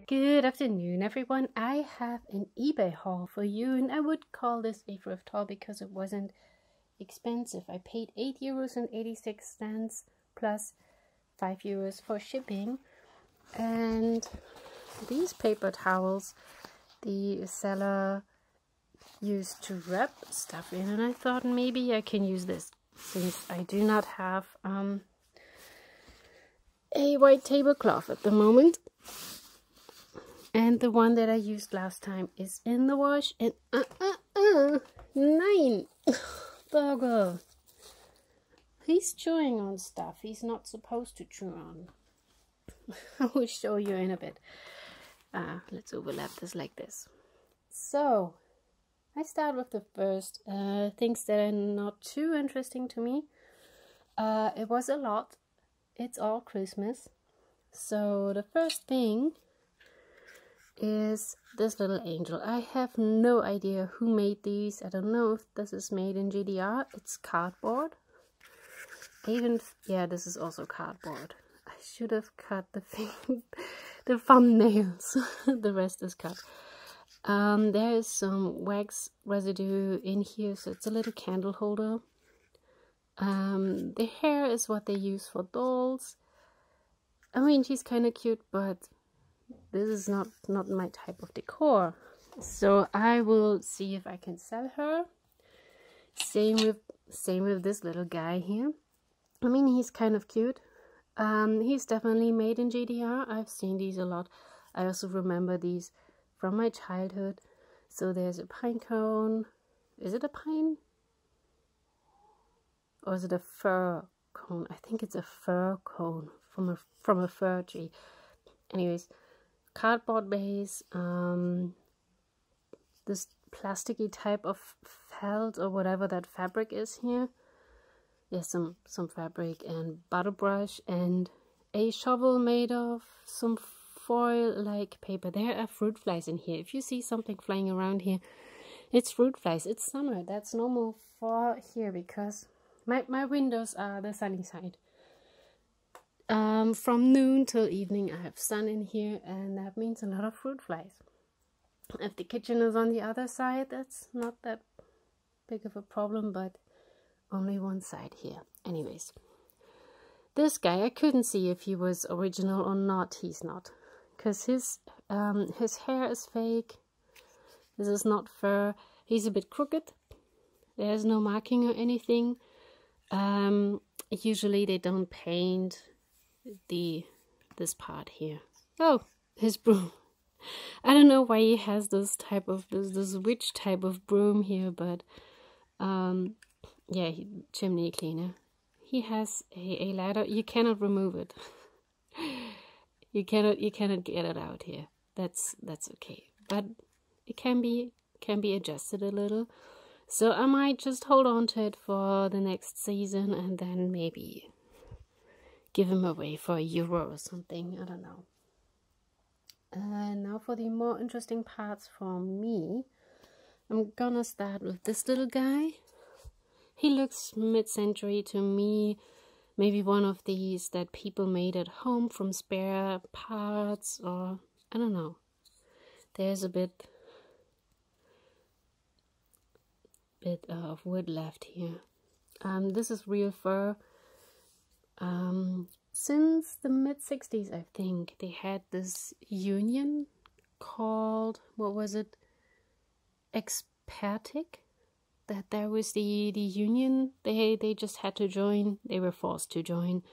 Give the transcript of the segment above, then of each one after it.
Good afternoon, everyone. I have an eBay haul for you, and I would call this a thrift haul because it wasn't expensive. I paid €8.86 plus €5 for shipping. And these paper towels the seller used to wrap stuff in, and I thought maybe I can use this since I do not have a white tablecloth at the moment. And the one that I used last time is in the wash, and nein, Burger. He's chewing on stuff he's not supposed to chew on. I will show you in a bit. Let's overlap this like this. So, I start with the first things that are not too interesting to me. It was a lot. It's all Christmas. So, the first thing is this little angel. I have no idea who made these. I don't know if this is made in GDR. It's cardboard. Yeah, this is also cardboard. I should have cut the thumbnails. The rest is cut. There is some wax residue in here, so it's a little candle holder. The hair is what they use for dolls. I mean, she's kind of cute, but this is not my type of decor. So I will see if I can sell her. Same with this little guy here. I mean, he's kind of cute. He's definitely made in GDR. I've seen these a lot. I also remember these from my childhood. So there's a pine cone. Is it a pine? Or is it a fir cone? I think it's a fir cone from a fir tree. Anyways, cardboard base, this plasticky type of felt or whatever that fabric is here. There's some fabric and butter brush and a shovel made of some foil-like paper. There are fruit flies in here. If you see something flying around here, it's fruit flies. It's summer. That's normal for here because my windows are the sunny side. From noon till evening I have sun in here, and that means a lot of fruit flies. If the kitchen is on the other side, that's not that big of a problem, but only one side here. Anyways, this guy, I couldn't see if he was original or not. He's not, because his hair is fake. This is not fur. He's a bit crooked. There's no marking or anything. Usually they don't paint this part here. Oh, his broom. I don't know why he has this type of this witch type of broom here, but yeah, chimney cleaner. He has a ladder. You cannot remove it. you cannot get it out here. That's okay, but it can be adjusted a little. So I might just hold on to it for the next season and then maybe give him away for €1 or something. I don't know. And now for the more interesting parts for me. I'm gonna start with this little guy. He looks mid-century to me. Maybe one of these that people made at home from spare parts, or I don't know. There's a bit of wood left here. This is real fur. Since the mid-60s, I think, they had this union called, what was it? Expertic? That there was the union. They just had to join. They were forced to join.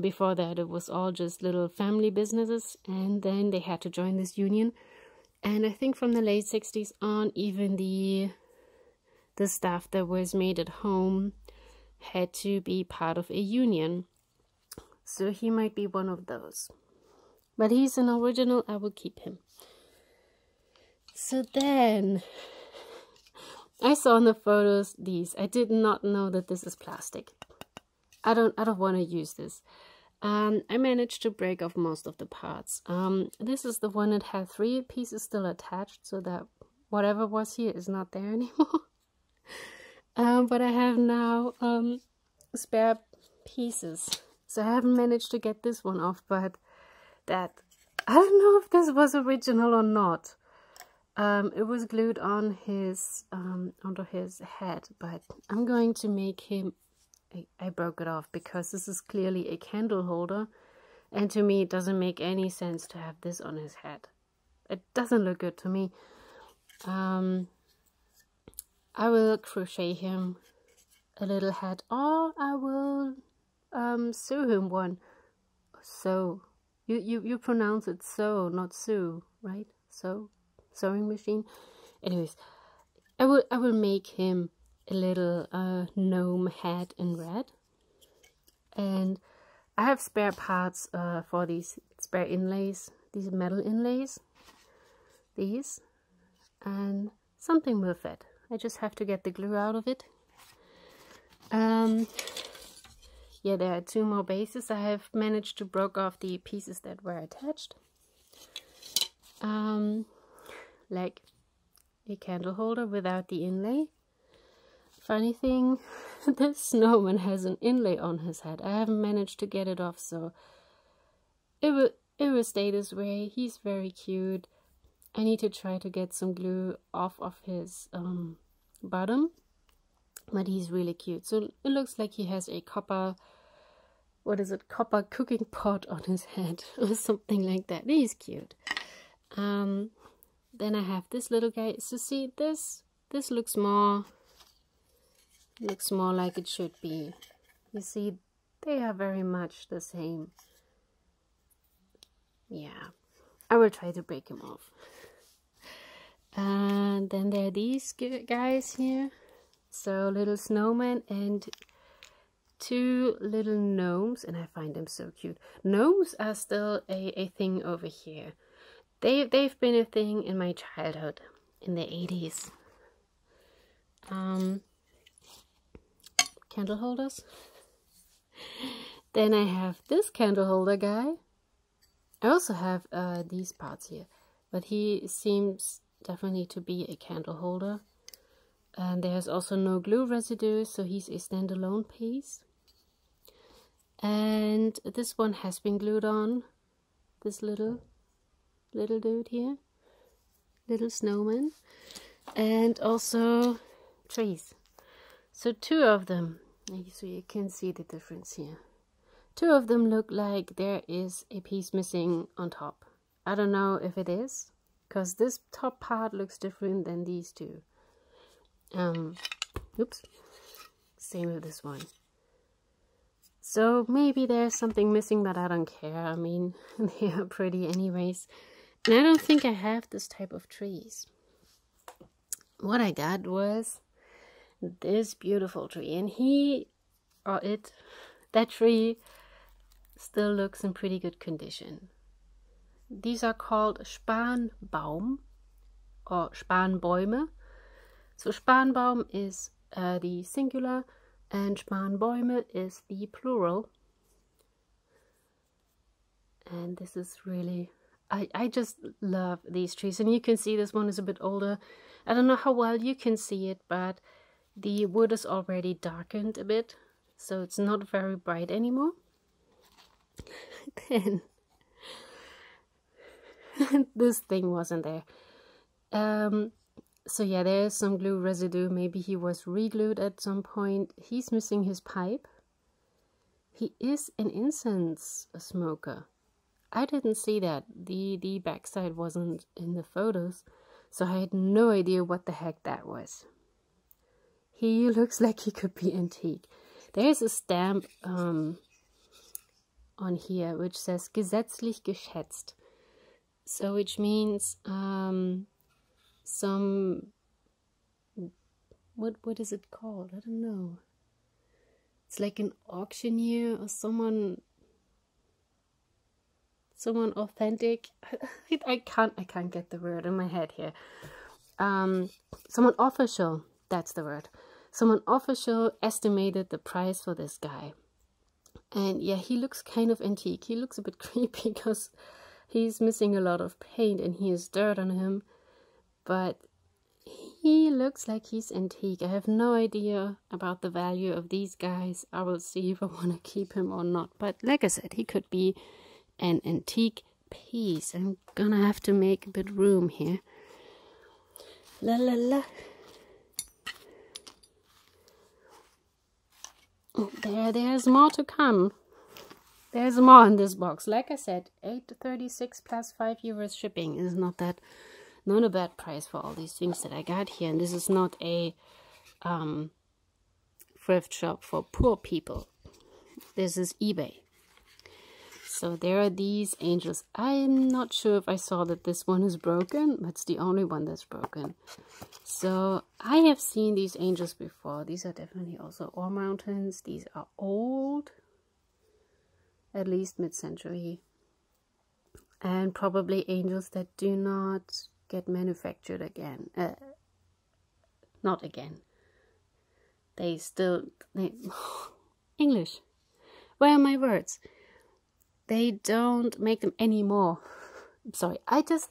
Before that, it was all just little family businesses, and then they had to join this union. And I think from the late 60s on, even the stuff that was made at home had to be part of a union. So he might be one of those. But he's an original. I will keep him. So then I saw in the photos these. I did not know that this is plastic. I don't want to use this. I managed to break off most of the parts. This is the one that had 3 pieces still attached, so that whatever was here is not there anymore. But I have now spare pieces. So I haven't managed to get this one off, but that I don't know if this was original or not. It was glued on his onto his head, but I'm going to make him. I broke it off because this is clearly a candle holder, and to me it doesn't make any sense to have this on his head. It doesn't look good to me. I will crochet him a little hat, or I will sew him one. Sew. You pronounce it sew, not sew, right? Sew. Sewing machine. Anyways, I will make him a little gnome hat in red, and I have spare parts for these spare inlays, these metal inlays, these, and something will fit. I just have to get the glue out of it. Yeah, there are 2 more bases. I have managed to break off the pieces that were attached. Like a candle holder without the inlay. Funny thing, this snowman has an inlay on his head. I haven't managed to get it off, so it will stay this way. He's very cute. I need to try to get some glue off of his bottom, but he's really cute. So it looks like he has a copper, what is it, copper cooking pot on his head or something like that. He's cute. Then I have this little guy. So see, this looks more like it should be. You see, they are very much the same. Yeah, I will try to break him off. And then there are these guys here. So little snowman and 2 little gnomes, and I find them so cute. Gnomes are still a thing over here. They've been a thing in my childhood, in the 80s. Candle holders. Then I have this candle holder guy. I also have these parts here, but he seems definitely to be a candle holder. And there's also no glue residue, so he's a standalone piece. And this one has been glued on. This little dude here, little snowman, and also trees. So 2 of them, so you can see the difference here. 2 of them look like there is a piece missing on top. I don't know if it is, because this top part looks different than these 2. Oops, same with this one. So maybe there's something missing, but I don't care. I mean, they are pretty anyways. And I don't think I have this type of trees. What I got was this beautiful tree, and that tree still looks in pretty good condition. These are called Spanbaum or Spanbäume. So Spanbaum is the singular and Spanbäume is the plural. And this is really, I just love these trees. And you can see this one is a bit older. I don't know how well you can see it, but the wood is already darkened a bit, so it's not very bright anymore. Then this thing wasn't there. So yeah, there's some glue residue. Maybe he was re-glued at some point. He's missing his pipe. He is an incense smoker. I didn't see that. The backside wasn't in the photos, so I had no idea what the heck that was. He looks like he could be antique. There's a stamp on here which says gesetzlich geschätzt. So which means some, what is it called? I don't know. It's like an auctioneer or someone authentic. I can't get the word in my head here. Someone official, that's the word. Someone official estimated the price for this guy. And yeah, he looks kind of antique. He looks a bit creepy because he's missing a lot of paint and he has dirt on him. But he looks like he's antique. I have no idea about the value of these guys. I will see if I want to keep him or not. But like I said, he could be an antique piece. I'm gonna have to make a bit room here. La la la. Oh, there's more to come. There's more in this box. Like I said, $8.36 plus €5 shipping is not a bad price for all these things that I got here. And this is not a thrift shop for poor people. This is eBay. So there are these angels. I'm not sure if I saw that this one is broken. That's the only one that's broken. So I have seen these angels before. These are definitely also Ornaments. These are old, at least mid-century. And probably angels that do not get manufactured again. Not again. They English. Where are my words? They don't make them anymore. Sorry, I just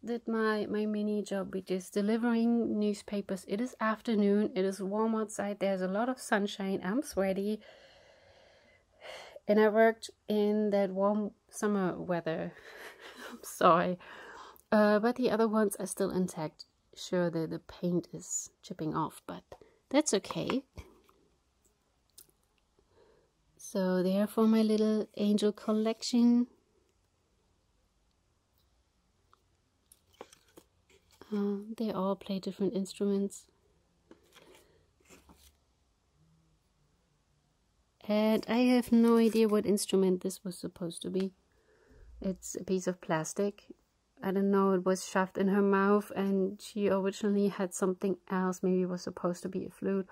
did my mini job, which is delivering newspapers. It is afternoon. It is warm outside. There's a lot of sunshine. I'm sweaty. And I worked in that warm summer weather. I'm sorry. But the other ones are still intact. Sure, the paint is chipping off, but that's okay. So there for my little angel collection. They all play different instruments. And I have no idea what instrument this was supposed to be. It's a piece of plastic. I don't know, it was shoved in her mouth and she originally had something else. Maybe it was supposed to be a flute.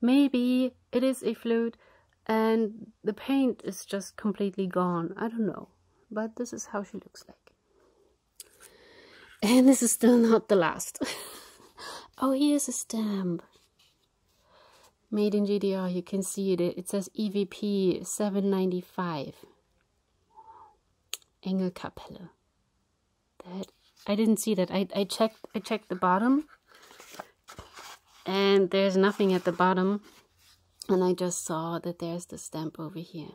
Maybe it is a flute and the paint is just completely gone. I don't know. But this is how she looks like. And this is still not the last. Oh, here's a stamp. Made in GDR, you can see it. It says EVP 795. Engelkapelle. That I didn't see that. I checked the bottom. And there's nothing at the bottom. And I just saw that there's the stamp over here.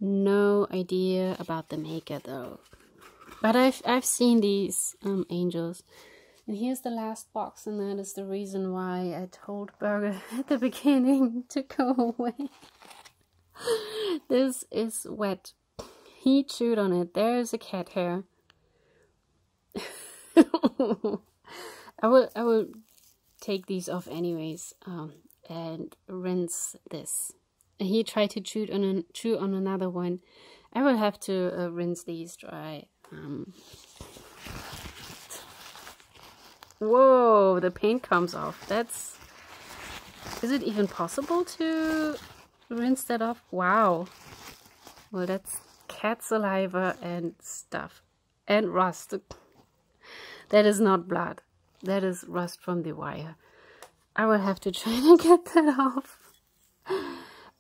No idea about the maker though. But I've seen these angels. And here's the last box, and that is the reason why I told Burger at the beginning to go away. This is wet. He chewed on it. There's a cat hair. I will take these off anyways and rinse this. And he tried to chew on another one. I will have to rinse these dry. Whoa, the paint comes off. Is it even possible to rinse that off? Wow. Well, that's cat saliva and stuff. And rust. That is not blood. That is rust from the wire. I will have to try to get that off.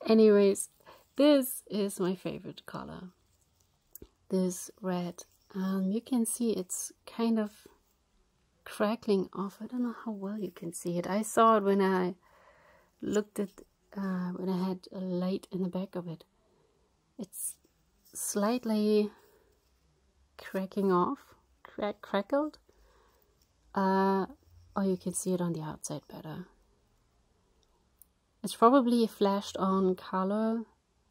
Anyways, this is my favorite color. This red. You can see it's kind of crackling off. I don't know how well you can see it. I saw it when I looked at when I had a light in the back of it. It's slightly cracking off, crackled. Or you can see it on the outside better. It's probably a flashed on color,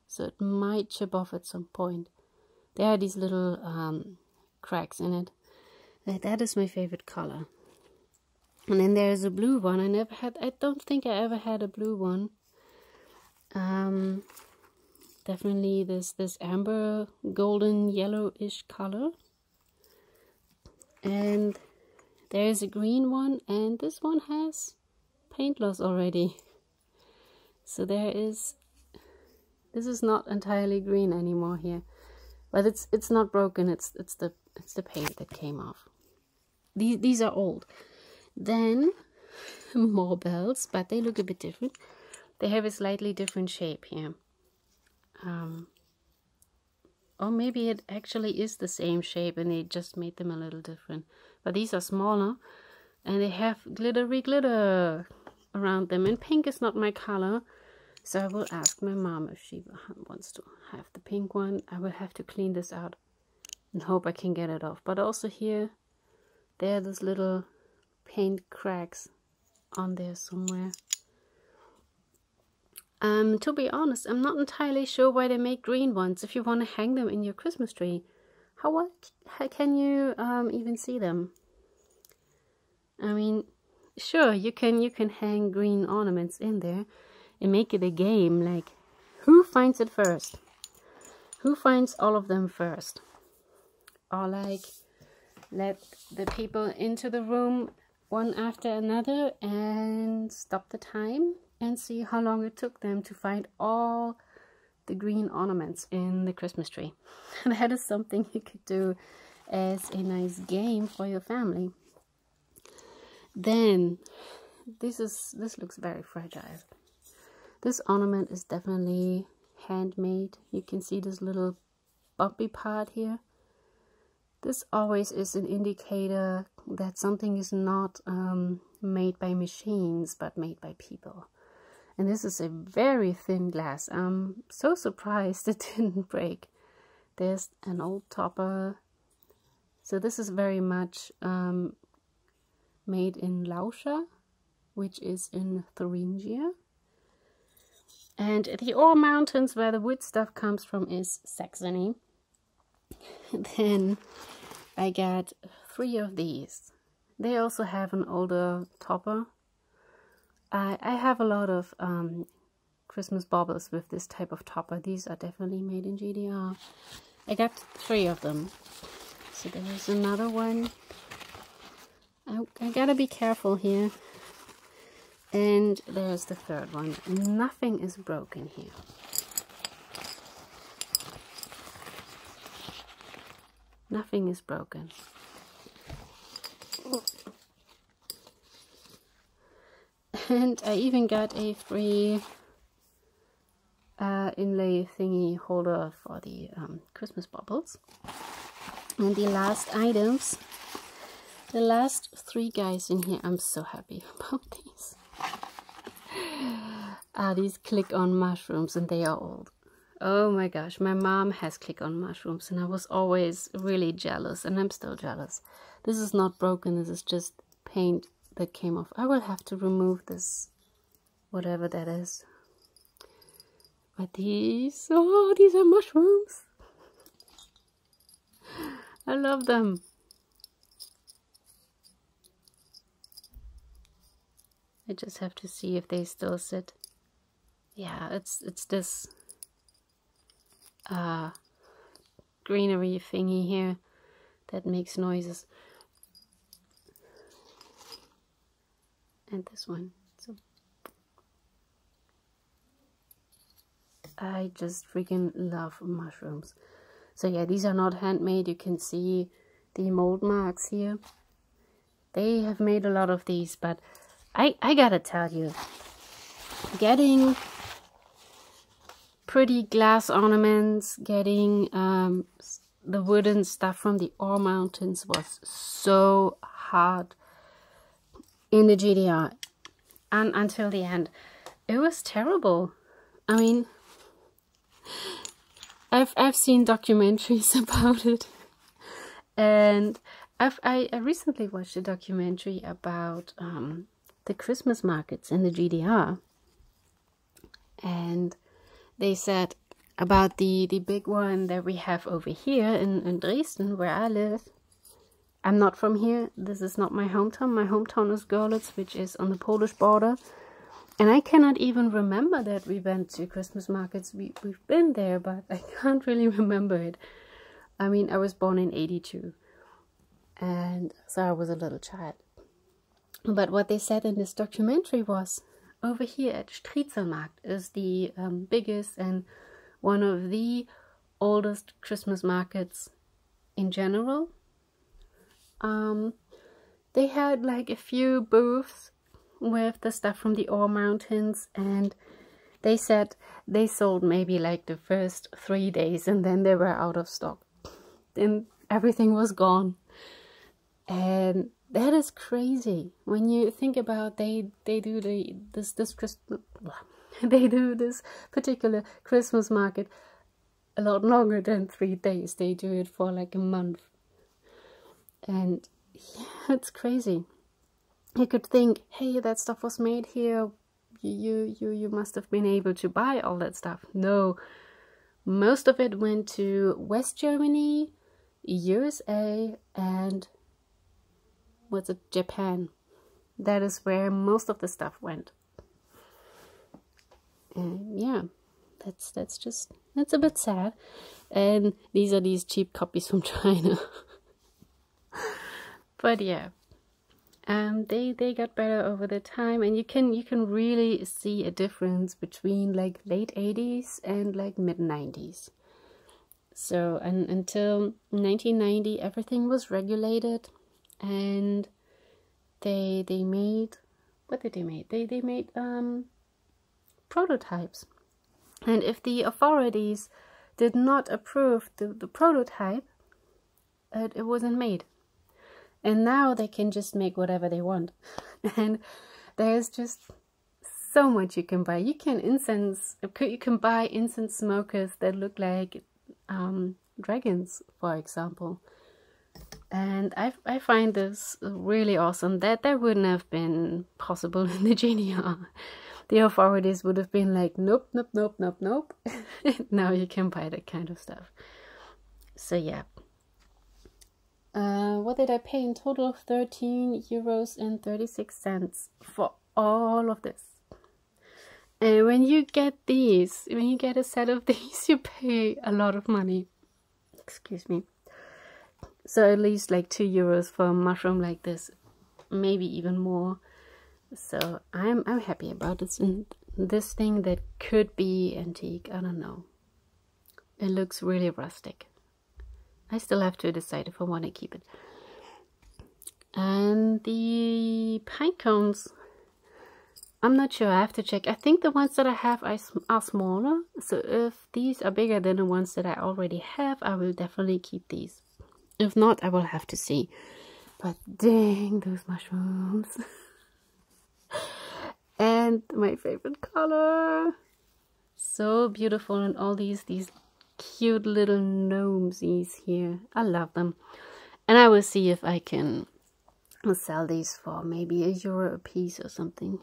so it might chip off at some point. There are these little cracks in it. That is my favorite color. And then there's a blue one. I don't think I ever had a blue one. Definitely this amber golden yellowish color. And there's a green one, and this one has paint loss already. So this is not entirely green anymore here. But it's not broken, it's the paint that came off. These are old. Then more bells, but they look a bit different. They have a slightly different shape here. Or maybe it actually is the same shape and they just made them a little different. But these are smaller and they have glittery glitter around them. And pink is not my color. So I will ask my mom if she wants to have the pink one. I will have to clean this out and hope I can get it off. But also here, there are these little paint cracks on there somewhere. To be honest, I'm not entirely sure why they make green ones if you want to hang them in your Christmas tree. How can you even see them? I mean, sure, you can hang green ornaments in there and make it a game, like who finds it first? Who finds all of them first? Or like let the people into the room one after another and stop the time and see how long it took them to find all the green ornaments in the Christmas tree. That is something you could do as a nice game for your family. Then this looks very fragile. This ornament is definitely handmade. You can see this little bumpy part here. This always is an indicator that something is not made by machines but made by people. And this is a very thin glass. I'm so surprised it didn't break. There's an old topper. So this is very much made in Lauscha, which is in Thuringia. And the Ore Mountains, where the wood stuff comes from, is Saxony. Then I got 3 of these. They also have an older topper. I have a lot of Christmas baubles with this type of topper. These are definitely made in GDR. I got 3 of them. So there's another one. I gotta be careful here. And there's the 3rd one. Nothing is broken here. Nothing is broken. And I even got a free inlay thingy holder for the Christmas baubles. And the last items, the last 3 guys in here, I'm so happy about these. These click-on mushrooms, and they are old. Oh my gosh, my mom has click-on mushrooms, and I was always really jealous, and I'm still jealous. This is not broken, this is just paint that came off. I will have to remove this, whatever that is. But these, oh, these are mushrooms. I love them. I just have to see if they still sit. Yeah, it's this greenery thingy here that makes noises. And this one. So I just freaking love mushrooms. So yeah, these are not handmade. You can see the mold marks here. They have made a lot of these, but I gotta tell you, getting pretty glass ornaments, getting the wooden stuff from the Ore Mountains was so hard in the GDR, and until the end it was terrible. I mean, I've seen documentaries about it, and I recently watched a documentary about the Christmas markets in the GDR, and they said about the big one that we have over here in Dresden, where I live. I'm not from here. This is not my hometown. My hometown is Görlitz, which is on the Polish border. And I cannot even remember that we went to Christmas markets. We've been there, but I can't really remember it. I mean, I was born in 82. And so I was a little child. But what they said in this documentary was, over here at Striezelmarkt is the biggest and one of the oldest Christmas markets in general. They had like a few booths with the stuff from the Ore Mountains, and they said they sold maybe like the first 3 days, and then they were out of stock. Then everything was gone. And that is crazy when you think about they do this particular Christmas market a lot longer than 3 days. They do it for like a month. And yeah, it's crazy. You could think, hey, that stuff was made here. You must have been able to buy all that stuff. No, most of it went to West Germany, USA, and what's it, Japan. That is where most of the stuff went. And yeah, that's a bit sad. And these are these cheap copies from China. But yeah, they got better over the time, and you can really see a difference between like late 80s and like mid 90s. So until 1990, everything was regulated, and they made, what did they make? They made prototypes, and if the authorities did not approve the prototype, it wasn't made. And now they can just make whatever they want. And there's just so much you can buy. You can buy incense smokers that look like dragons, for example. And I find this really awesome. That wouldn't have been possible in the GNR. The authorities would have been like, nope, nope, nope, nope, nope. Now you can buy that kind of stuff. So yeah. What did I pay in total? €13.36 for all of this. And when you get these, when you get a set of these, you pay a lot of money. Excuse me. So at least like €2 for a mushroom like this, maybe even more. So I'm happy about this. And this thing that could be antique, I don't know. It looks really rustic. I still have to decide if I want to keep it. And the pine cones, I'm not sure. I have to check. I think the ones that I have are smaller. So if these are bigger than the ones that I already have, I will definitely keep these. If not, I will have to see. But dang, those mushrooms. And my favorite color. So beautiful. And all these cute little gnomesies here. I love them. And I will see if I can sell these for maybe €1 a piece or something.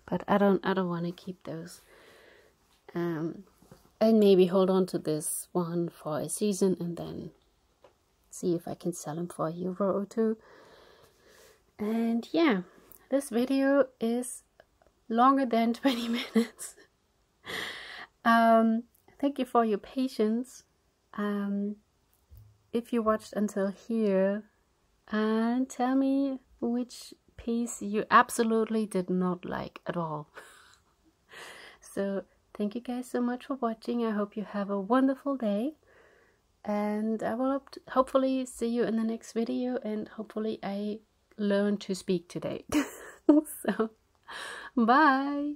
But I don't want to keep those. And maybe hold on to this one for a season and then see if I can sell them for €1 or 2. And yeah, this video is longer than 20 minutes. Thank you for your patience. If you watched until here, and tell me which piece you absolutely did not like at all. So thank you guys so much for watching. I hope you have a wonderful day, and I will hopefully see you in the next video, and hopefully I learned to speak today. So bye.